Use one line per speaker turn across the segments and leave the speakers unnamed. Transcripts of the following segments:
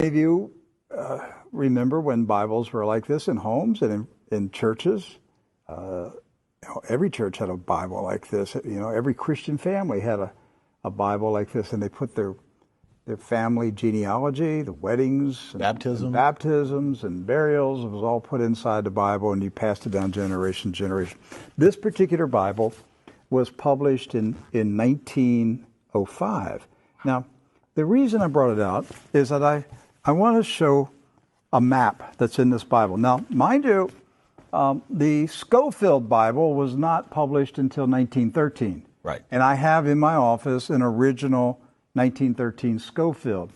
If you remember when Bibles were like this in homes and in churches, every church had a Bible like this. Every Christian family had a Bible like this, and they put their family genealogy, the weddings, baptisms and burials. It was all put inside the Bible, and you passed it down generation to generation. This particular Bible was published in 1905. Now, the reason I brought it out is that I want to show a map that's in this Bible. Now, mind you, the Scofield Bible was not published until 1913.
Right.
And I have in my office an original 1913 Scofield,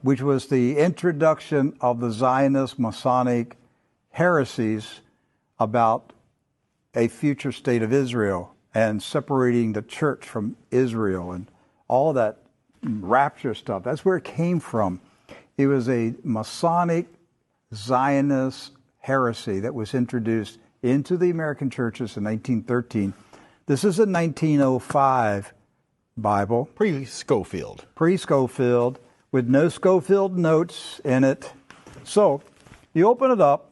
which was the introduction of the Zionist Masonic heresies about a future state of Israel and separating the church from Israel and all that rapture stuff. That's where it came from. It was a Masonic Zionist heresy that was introduced into the American churches in 1913. This is a 1905 Bible.
Pre-Scofield.
Pre-Scofield, with no Scofield notes in it. So, you open it up,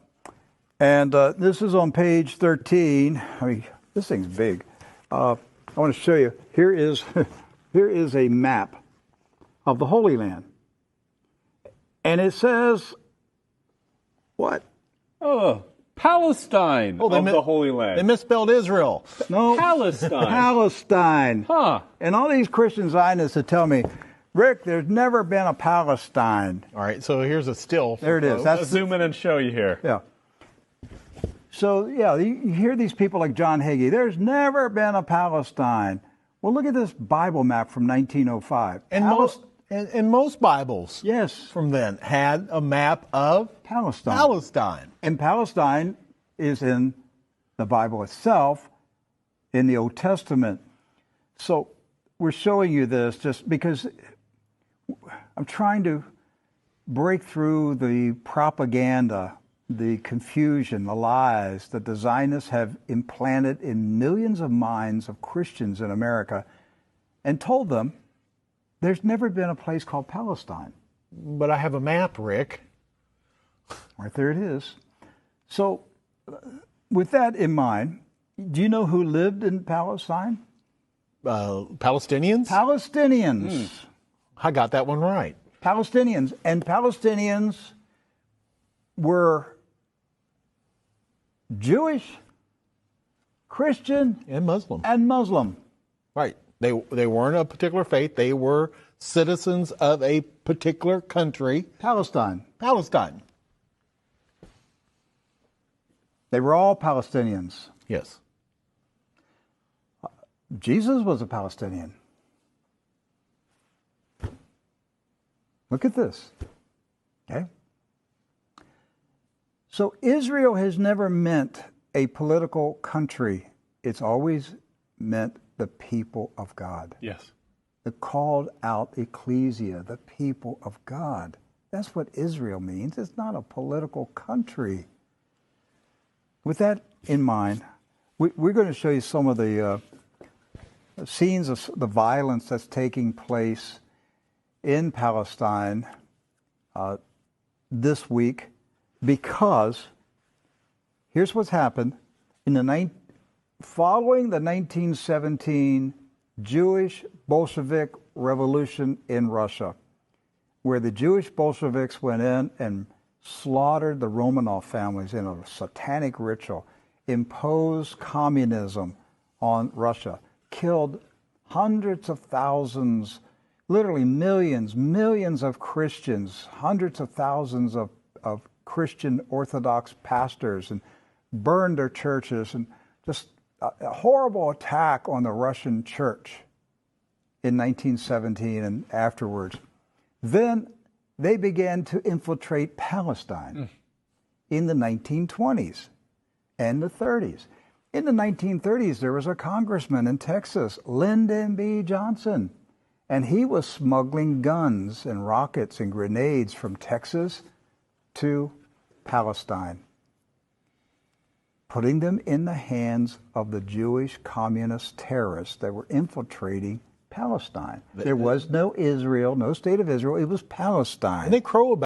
and this is on page 13. I mean, this thing's big. I want to show you. Here is a map of the Holy Land. And it says, what?
Oh, Palestine of the Holy Land.
They misspelled Israel.
No.
Palestine.
Palestine.
Huh.
And all these Christian Zionists that tell me, Rick, there's never been a Palestine.
All right, so here's a still.
There it is.
Let's zoom in and show you here.
Yeah. So, yeah, you hear these people like John Hagee, there's never been a Palestine. Well, look at this Bible map from 1905.
And most Bibles,
yes,
from then had a map of Palestine.
And Palestine is in the Bible itself, in the Old Testament. So we're showing you this just because I'm trying to break through the propaganda, the confusion, the lies that the Zionists have implanted in millions of minds of Christians in America, and told them there's never been a place called Palestine.
But I have a map, Rick.
Right there it is. So, with that in mind, do you know who lived in Palestine?
Palestinians?
Palestinians.
I got that one right.
Palestinians. And Palestinians were Jewish, Christian,
and Muslim. Right. They weren't a particular faith. They were citizens of a particular country.
Palestine. They were all Palestinians.
Yes.
Jesus was a Palestinian. Look at this. Okay? So Israel has never meant a political country. It's always meant the people of God.
Yes.
The called out ecclesia, the people of God. That's what Israel means. It's not a political country. With that in mind, we're going to show you some of the scenes of the violence that's taking place in Palestine this week, because here's what's happened. Following the 1917 Jewish Bolshevik Revolution in Russia, where the Jewish Bolsheviks went in and slaughtered the Romanov families in a satanic ritual, imposed communism on Russia, killed hundreds of thousands, literally millions of Christians, hundreds of thousands of Christian Orthodox pastors, and burned their churches, and just a horrible attack on the Russian church in 1917 and afterwards. Then they began to infiltrate Palestine in the 1920s and the 30s. In the 1930s, there was a congressman in Texas, Lyndon B. Johnson, and he was smuggling guns and rockets and grenades from Texas to Palestine, putting them in the hands of the Jewish communist terrorists that were infiltrating Palestine. There was no Israel, no state of Israel. It was Palestine.
And they crow about